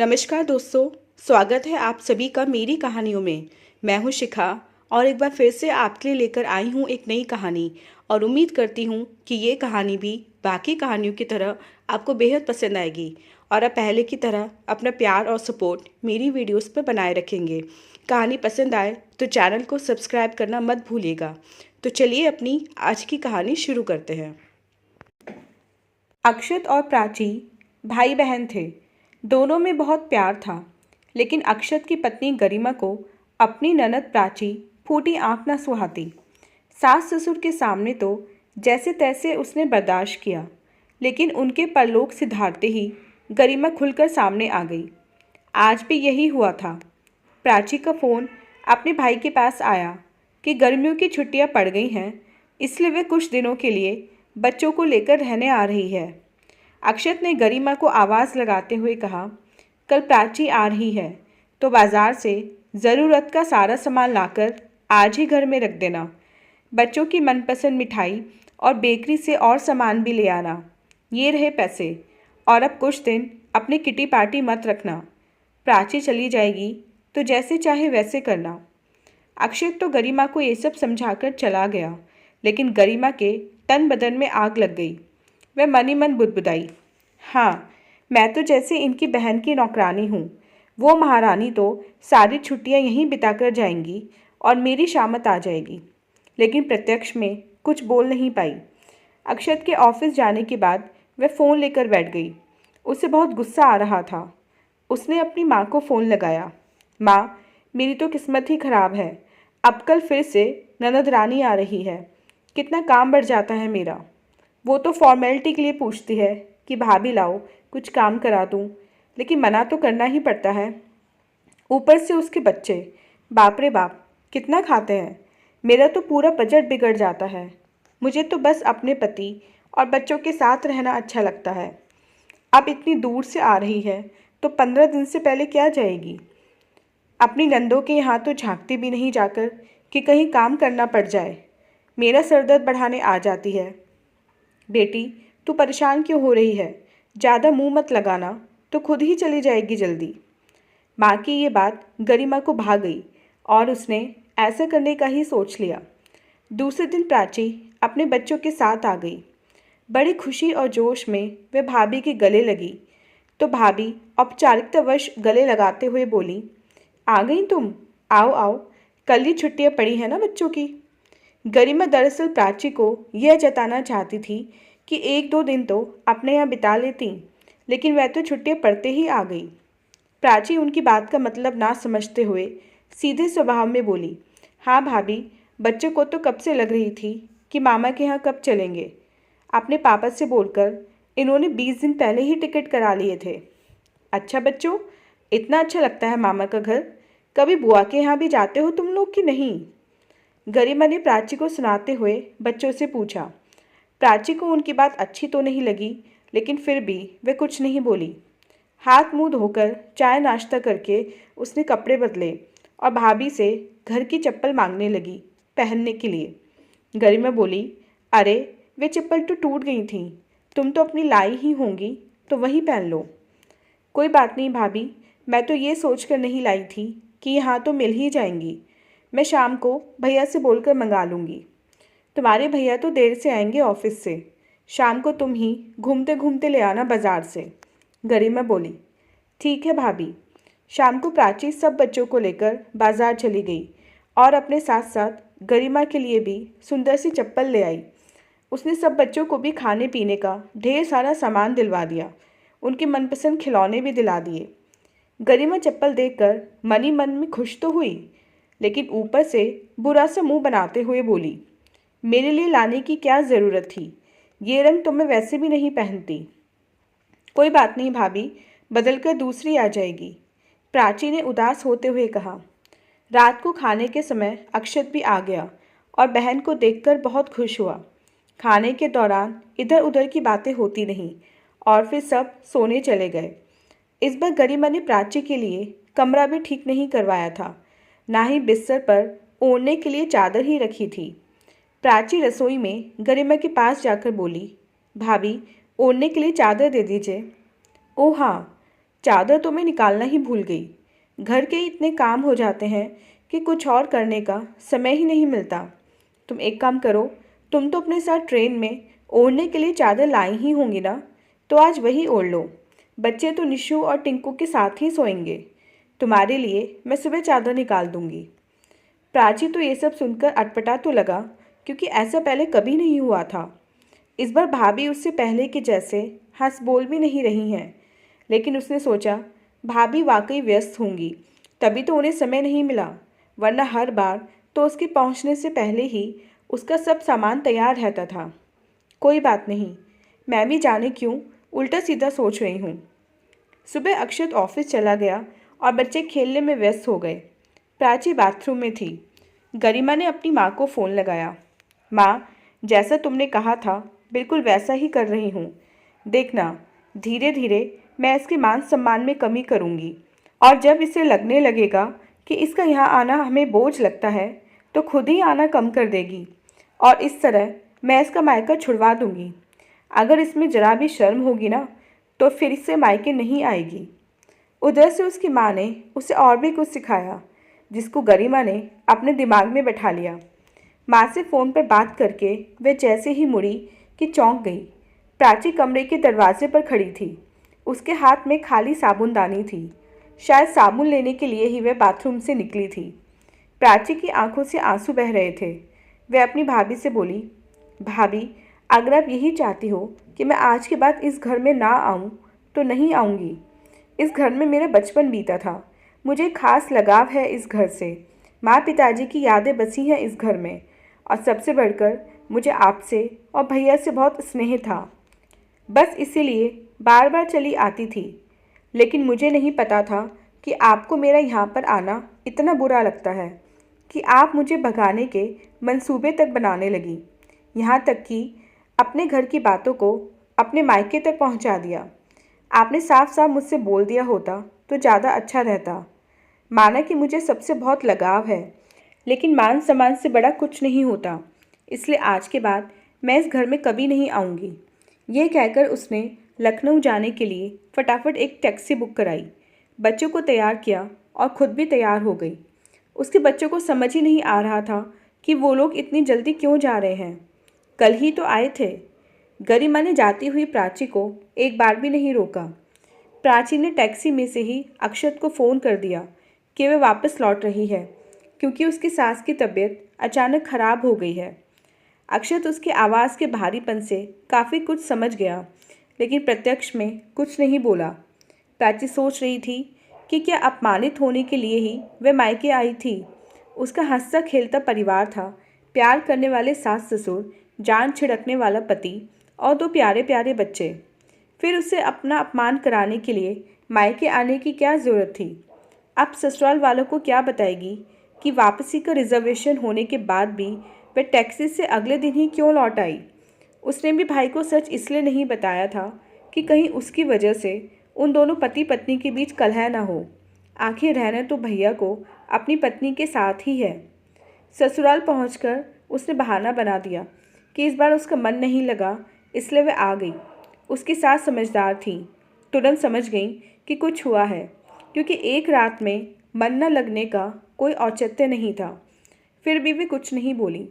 नमस्कार दोस्तों। स्वागत है आप सभी का मेरी कहानियों में। मैं हूं शिखा और एक बार फिर से आपके लिए लेकर आई हूं एक नई कहानी और उम्मीद करती हूं कि ये कहानी भी बाकी कहानियों की तरह आपको बेहद पसंद आएगी और आप पहले की तरह अपना प्यार और सपोर्ट मेरी वीडियोस पर बनाए रखेंगे। कहानी पसंद आए तो चैनल को सब्सक्राइब करना मत भूलिएगा। तो चलिए अपनी आज की कहानी शुरू करते हैं। अक्षत और प्राची भाई बहन थे। दोनों में बहुत प्यार था, लेकिन अक्षत की पत्नी गरिमा को अपनी ननद प्राची फूटी आंख न सुहाती। सास ससुर के सामने तो जैसे तैसे उसने बर्दाश्त किया, लेकिन उनके परलोक सिधारते ही गरिमा खुलकर सामने आ गई। आज भी यही हुआ था। प्राची का फ़ोन अपने भाई के पास आया कि गर्मियों की छुट्टियां पड़ गई हैं, इसलिए वे कुछ दिनों के लिए बच्चों को लेकर रहने आ रही है। अक्षत ने गरिमा को आवाज़ लगाते हुए कहा, कल प्राची आ रही है तो बाज़ार से ज़रूरत का सारा सामान लाकर आज ही घर में रख देना। बच्चों की मनपसंद मिठाई और बेकरी से और सामान भी ले आना। ये रहे पैसे, और अब कुछ दिन अपनी किटी पार्टी मत रखना। प्राची चली जाएगी तो जैसे चाहे वैसे करना। अक्षत तो गरिमा को ये सब समझाकर चला गया, लेकिन गरिमा के तन बदन में आग लग गई। वह मन ही मन बुदबुदाई, हाँ, मैं तो जैसे इनकी बहन की नौकरानी हूँ। वो महारानी तो सारी छुट्टियाँ यहीं बिताकर जाएंगी और मेरी शामत आ जाएगी। लेकिन प्रत्यक्ष में कुछ बोल नहीं पाई। अक्षत के ऑफिस जाने के बाद वह फ़ोन लेकर बैठ गई। उसे बहुत गुस्सा आ रहा था। उसने अपनी माँ को फ़ोन लगाया। माँ, मेरी तो किस्मत ही ख़राब है। अब कल फिर से ननद रानी आ रही है। कितना काम बढ़ जाता है मेरा। वो तो फॉर्मेलिटी के लिए पूछती है कि भाभी लाओ कुछ काम करा दूँ, लेकिन मना तो करना ही पड़ता है। ऊपर से उसके बच्चे, बाप रे बाप, कितना खाते हैं। मेरा तो पूरा बजट बिगड़ जाता है। मुझे तो बस अपने पति और बच्चों के साथ रहना अच्छा लगता है। अब इतनी दूर से आ रही है तो 15 दिन से पहले क्या जाएगी। अपनी नंदों के यहाँ तो झांकती भी नहीं जाकर कि कहीं काम करना पड़ जाए। मेरा सरदर्द बढ़ाने आ जाती है। बेटी, तू परेशान क्यों हो रही है? ज़्यादा मुंह मत लगाना तो खुद ही चली जाएगी जल्दी। माँ की ये बात गरिमा को भा गई और उसने ऐसा करने का ही सोच लिया। दूसरे दिन प्राची अपने बच्चों के साथ आ गई। बड़ी खुशी और जोश में वह भाभी के गले लगी तो भाभी औपचारिकतावश गले लगाते हुए बोली, आ गई तुम? आओ आओ, कल ही छुट्टियाँ पड़ी हैं ना बच्चों की। गरिमा दरअसल प्राची को यह जताना चाहती थी कि 1-2 दिन तो अपने यहाँ बिता लेती, लेकिन वह तो छुट्टियाँ पड़ते ही आ गई। प्राची उनकी बात का मतलब ना समझते हुए सीधे स्वभाव में बोली, हाँ भाभी, बच्चों को तो कब से लग रही थी कि मामा के यहाँ कब चलेंगे। अपने पापा से बोलकर इन्होंने 20 दिन पहले ही टिकट करा लिए थे। अच्छा बच्चों, इतना अच्छा लगता है मामा का घर? कभी बुआ के यहाँ भी जाते हो तुम लोग कि नहीं? गरिमा ने प्राची को सुनाते हुए बच्चों से पूछा। प्राची को उनकी बात अच्छी तो नहीं लगी, लेकिन फिर भी वे कुछ नहीं बोली। हाथ मुंह धोकर चाय नाश्ता करके उसने कपड़े बदले और भाभी से घर की चप्पल मांगने लगी पहनने के लिए। गरिमा बोली, अरे वे चप्पल तो टूट गई थी, तुम तो अपनी लाई ही होंगी तो वही पहन लो। कोई बात नहीं भाभी, मैं तो ये सोचकर नहीं लाई थी कि यहाँ तो मिल ही जाएंगी। मैं शाम को भैया से बोलकर मंगा लूँगी। तुम्हारे भैया तो देर से आएंगे ऑफिस से। शाम को तुम ही घूमते घूमते ले आना बाज़ार से। गरिमा बोली, ठीक है भाभी। शाम को प्राची सब बच्चों को लेकर बाज़ार चली गई और अपने साथ साथ गरिमा के लिए भी सुंदर सी चप्पल ले आई। उसने सब बच्चों को भी खाने पीने का ढेर सारा सामान दिलवा दिया। उनके मनपसंद खिलौने भी दिला दिए। गरिमा चप्पल देखकर मन ही मन में खुश तो हुई, लेकिन ऊपर से बुरा सा मुंह बनाते हुए बोली, मेरे लिए लाने की क्या ज़रूरत थी? ये रंग तो मैं वैसे भी नहीं पहनती। कोई बात नहीं भाभी, बदल कर दूसरी आ जाएगी। प्राची ने उदास होते हुए कहा। रात को खाने के समय अक्षत भी आ गया और बहन को देखकर बहुत खुश हुआ। खाने के दौरान इधर उधर की बातें होती नहीं और फिर सब सोने चले गए। इस बार गरिमा ने प्राची के लिए कमरा भी ठीक नहीं करवाया था, ना ही बिस्तर पर ओढ़ने के लिए चादर ही रखी थी। प्राची रसोई में गरिमा के पास जाकर बोली, भाभी, ओढ़ने के लिए चादर दे दीजिए। ओह हाँ, चादर तो मैं निकालना ही भूल गई। घर के इतने काम हो जाते हैं कि कुछ और करने का समय ही नहीं मिलता। तुम एक काम करो, तुम तो अपने साथ ट्रेन में ओढ़ने के लिए चादर लाई ही होंगी ना, तो आज वही ओढ़ लो। बच्चे तो निशु और टिंकू के साथ ही सोएंगे। तुम्हारे लिए मैं सुबह चादर निकाल दूंगी। प्राची तो ये सब सुनकर अटपटा तो लगा, क्योंकि ऐसा पहले कभी नहीं हुआ था। इस बार भाभी उससे पहले के जैसे हंस बोल भी नहीं रही हैं। लेकिन उसने सोचा, भाभी वाकई व्यस्त होंगी, तभी तो उन्हें समय नहीं मिला, वरना हर बार तो उसके पहुंचने से पहले ही उसका सब सामान तैयार रहता था। कोई बात नहीं, मैं भी जाने क्यों उल्टा सीधा सोच रही हूँ। सुबह अक्षत ऑफिस चला गया और बच्चे खेलने में व्यस्त हो गए। प्राची बाथरूम में थी। गरिमा ने अपनी माँ को फ़ोन लगाया। माँ, जैसा तुमने कहा था बिल्कुल वैसा ही कर रही हूँ। देखना, धीरे धीरे मैं इसके मान सम्मान में कमी करूँगी, और जब इसे लगने लगेगा कि इसका यहाँ आना हमें बोझ लगता है, तो खुद ही आना कम कर देगी, और इस तरह मैं इसका मायका छुड़वा दूँगी। अगर इसमें जरा भी शर्म होगी ना, तो फिर इससे मायके नहीं आएगी। उधर से उसकी माँ ने उसे और भी कुछ सिखाया, जिसको गरिमा ने अपने दिमाग में बैठा लिया। माँ से फ़ोन पर बात करके वह जैसे ही मुड़ी कि चौंक गई। प्राची कमरे के दरवाजे पर खड़ी थी। उसके हाथ में खाली साबुनदानी थी। शायद साबुन लेने के लिए ही वह बाथरूम से निकली थी। प्राची की आंखों से आंसू बह रहे थे। वह अपनी भाभी से बोली, भाभी, अगर आप यही चाहती हो कि मैं आज के बाद इस घर में ना आऊँ, तो नहीं आऊँगी। इस घर में मेरा बचपन बीता था। मुझे खास लगाव है इस घर से। माँ पिताजी की यादें बसी हैं इस घर में, और सबसे बढ़कर मुझे आपसे और भैया से बहुत स्नेह था। बस इसीलिए बार बार चली आती थी। लेकिन मुझे नहीं पता था कि आपको मेरा यहाँ पर आना इतना बुरा लगता है कि आप मुझे भगाने के मंसूबे तक बनाने लगी। यहाँ तक कि अपने घर की बातों को अपने मायके तक पहुँचा दिया। आपने साफ साफ मुझसे बोल दिया होता तो ज़्यादा अच्छा रहता। माना कि मुझे सबसे बहुत लगाव है, लेकिन मान सम्मान से बड़ा कुछ नहीं होता। इसलिए आज के बाद मैं इस घर में कभी नहीं आऊँगी। यह कहकर उसने लखनऊ जाने के लिए फटाफट एक टैक्सी बुक कराई, बच्चों को तैयार किया और खुद भी तैयार हो गई। उसके बच्चों को समझ ही नहीं आ रहा था कि वो लोग इतनी जल्दी क्यों जा रहे हैं। कल ही तो आए थे। गरिमा ने जाती हुई प्राची को एक बार भी नहीं रोका। प्राची ने टैक्सी में से ही अक्षत को फ़ोन कर दिया कि वह वापस लौट रही है, क्योंकि उसकी सास की तबीयत अचानक ख़राब हो गई है। अक्षत उसकी आवाज़ के भारीपन से काफ़ी कुछ समझ गया, लेकिन प्रत्यक्ष में कुछ नहीं बोला। प्राची सोच रही थी कि क्या अपमानित होने के लिए ही वह मायके आई थी। उसका हंसता खेलता परिवार था, प्यार करने वाले सास ससुर, जान छिड़कने वाला पति और दो प्यारे प्यारे बच्चे। फिर उसे अपना अपमान कराने के लिए मायके आने की क्या ज़रूरत थी। अब ससुराल वालों को क्या बताएगी कि वापसी का रिजर्वेशन होने के बाद भी वह टैक्सी से अगले दिन ही क्यों लौट आई। उसने भी भाई को सच इसलिए नहीं बताया था कि कहीं उसकी वजह से उन दोनों पति पत्नी के बीच कलह न हो। आखिर रहना तो भैया को अपनी पत्नी के साथ ही है। ससुराल पहुंचकर उसने बहाना बना दिया कि इस बार उसका मन नहीं लगा, इसलिए वह आ गई। उसकी सास समझदार थी, तुरंत समझ गई कि कुछ हुआ है, क्योंकि एक रात में मन न लगने का कोई औचित्य नहीं था। फिर भी वे कुछ नहीं बोली।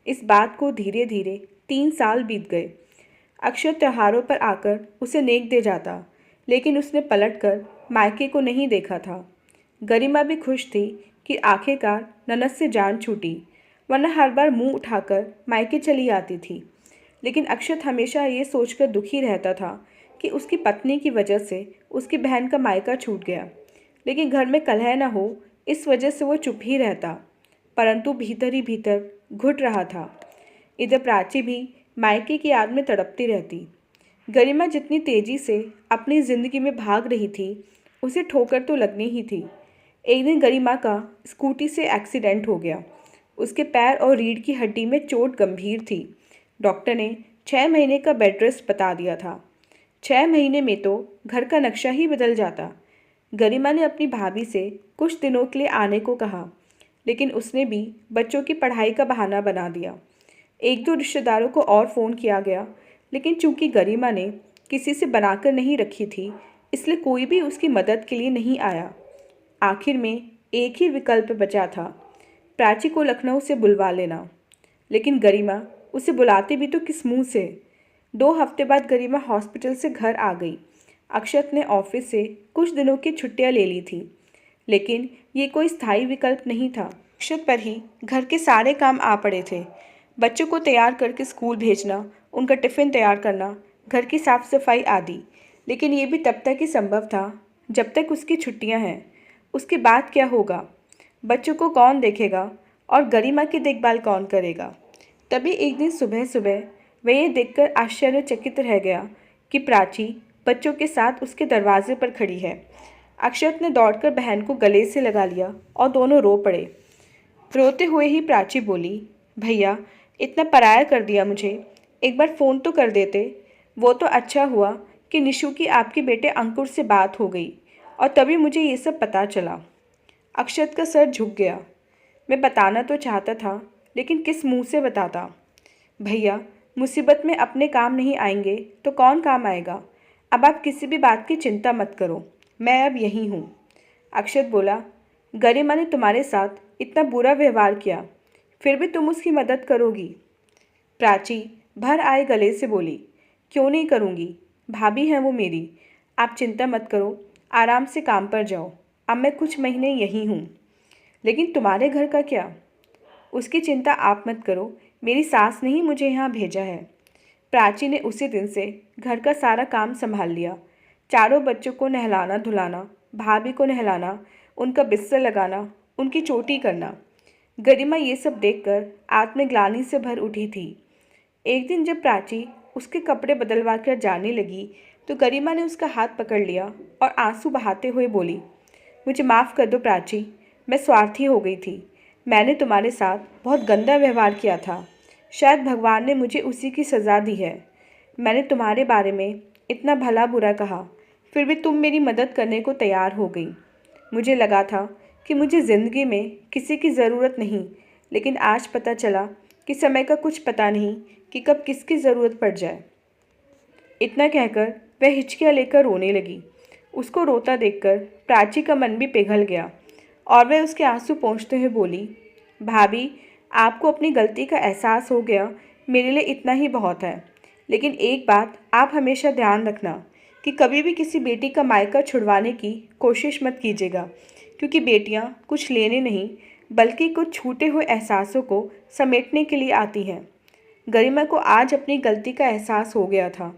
इस बात को धीरे धीरे 3 साल बीत गए। अक्षय त्योहारों पर आकर उसे नेक दे जाता, लेकिन उसने पलटकर मायके को नहीं देखा था। गरिमा भी खुश थी कि आखिरकार ननद से जान छूटी, वरना हर बार मुंह उठाकर मायके चली आती थी। लेकिन अक्षत हमेशा ये सोचकर दुखी रहता था कि उसकी पत्नी की वजह से उसकी बहन का मायका छूट गया। लेकिन घर में कलह न हो, इस वजह से वो चुप ही रहता, परंतु भीतर ही भीतर घुट रहा था। इधर प्राची भी मायके की याद में तड़पती रहती। गरिमा जितनी तेजी से अपनी ज़िंदगी में भाग रही थी, उसे ठोकर तो लगनी ही थी। एक दिन गरिमा का स्कूटी से एक्सीडेंट हो गया। उसके पैर और रीढ़ की हड्डी में चोट गंभीर थी। डॉक्टर ने 6 महीने का बेड रेस्ट बता दिया था। 6 महीने में तो घर का नक्शा ही बदल जाता। गरिमा ने अपनी भाभी से कुछ दिनों के लिए आने को कहा, लेकिन उसने भी बच्चों की पढ़ाई का बहाना बना दिया। 1-2 रिश्तेदारों को और फ़ोन किया गया, लेकिन चूंकि गरिमा ने किसी से बनाकर नहीं रखी थी, इसलिए कोई भी उसकी मदद के लिए नहीं आया। आखिर में एक ही विकल्प बचा था, प्राची को लखनऊ से बुलवा लेना। लेकिन गरिमा उसे बुलाती भी तो किस मुंह से। 2 हफ्ते बाद गरिमा हॉस्पिटल से घर आ गई। अक्षत ने ऑफिस से कुछ दिनों की छुट्टियां ले ली थी, लेकिन ये कोई स्थायी विकल्प नहीं था। अक्षत पर ही घर के सारे काम आ पड़े थे। बच्चों को तैयार करके स्कूल भेजना, उनका टिफ़िन तैयार करना, घर की साफ सफाई आदि। लेकिन ये भी तब तक ही संभव था जब तक उसकी छुट्टियां हैं। उसके बाद क्या होगा? बच्चों को कौन देखेगा और गरिमा की देखभाल कौन करेगा? तभी एक दिन सुबह सुबह वह ये देखकर आश्चर्यचकित रह गया कि प्राची बच्चों के साथ उसके दरवाजे पर खड़ी है। अक्षत ने दौड़कर बहन को गले से लगा लिया और दोनों रो पड़े। रोते हुए ही प्राची बोली, भैया इतना पराया कर दिया मुझे, एक बार फ़ोन तो कर देते। वो तो अच्छा हुआ कि निशु की आपके बेटे अंकुर से बात हो गई और तभी मुझे ये सब पता चला। अक्षत का सर झुक गया। मैं बताना तो चाहता था, लेकिन किस मुंह से बताता। भैया मुसीबत में अपने काम नहीं आएंगे तो कौन काम आएगा। अब आप किसी भी बात की चिंता मत करो, मैं अब यहीं हूँ। अक्षत बोला, गरिमा ने तुम्हारे साथ इतना बुरा व्यवहार किया, फिर भी तुम उसकी मदद करोगी? प्राची भर आए गले से बोली, क्यों नहीं करूँगी, भाभी हैं वो मेरी। आप चिंता मत करो, आराम से काम पर जाओ, अब मैं कुछ महीने यहीं हूँ। लेकिन तुम्हारे घर का क्या? उसकी चिंता आप मत करो, मेरी सास ने ही मुझे यहाँ भेजा है। प्राची ने उसी दिन से घर का सारा काम संभाल लिया। चारों बच्चों को नहलाना धुलाना, भाभी को नहलाना, उनका बिस्तर लगाना, उनकी चोटी करना। गरिमा ये सब देखकर आत्मग्लानि से भर उठी थी। एक दिन जब प्राची उसके कपड़े बदलवा कर जाने लगी तो गरिमा ने उसका हाथ पकड़ लिया और आंसू बहाते हुए बोली, मुझे माफ़ कर दो प्राची, मैं स्वार्थी हो गई थी। मैंने तुम्हारे साथ बहुत गंदा व्यवहार किया था। शायद भगवान ने मुझे उसी की सज़ा दी है। मैंने तुम्हारे बारे में इतना भला बुरा कहा, फिर भी तुम मेरी मदद करने को तैयार हो गई। मुझे लगा था कि मुझे ज़िंदगी में किसी की ज़रूरत नहीं, लेकिन आज पता चला कि समय का कुछ पता नहीं कि कब किसकी ज़रूरत पड़ जाए। इतना कहकर वह हिचकियाँ लेकर रोने लगी। उसको रोता देखकर प्राची का मन भी पिघल गया और वह उसके आंसू पोंछते हुए बोली, भाभी आपको अपनी गलती का एहसास हो गया, मेरे लिए इतना ही बहुत है। लेकिन एक बात आप हमेशा ध्यान रखना कि कभी भी किसी बेटी का मायका छुड़वाने की कोशिश मत कीजिएगा, क्योंकि बेटियां कुछ लेने नहीं बल्कि कुछ छूटे हुए एहसासों को समेटने के लिए आती हैं। गरिमा को आज अपनी गलती का एहसास हो गया था।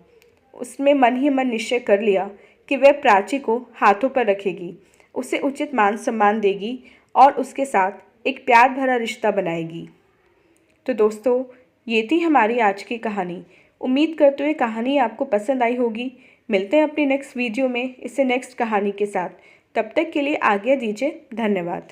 उसने मन ही मन निश्चय कर लिया कि वह प्राची को हाथों पर रखेगी, उसे उचित मान सम्मान देगी और उसके साथ एक प्यार भरा रिश्ता बनाएगी। तो दोस्तों, ये थी हमारी आज की कहानी। उम्मीद करते हुए कहानी आपको पसंद आई होगी। मिलते हैं अपनी नेक्स्ट वीडियो में इससे नेक्स्ट कहानी के साथ। तब तक के लिए आज्ञा दीजिए। धन्यवाद।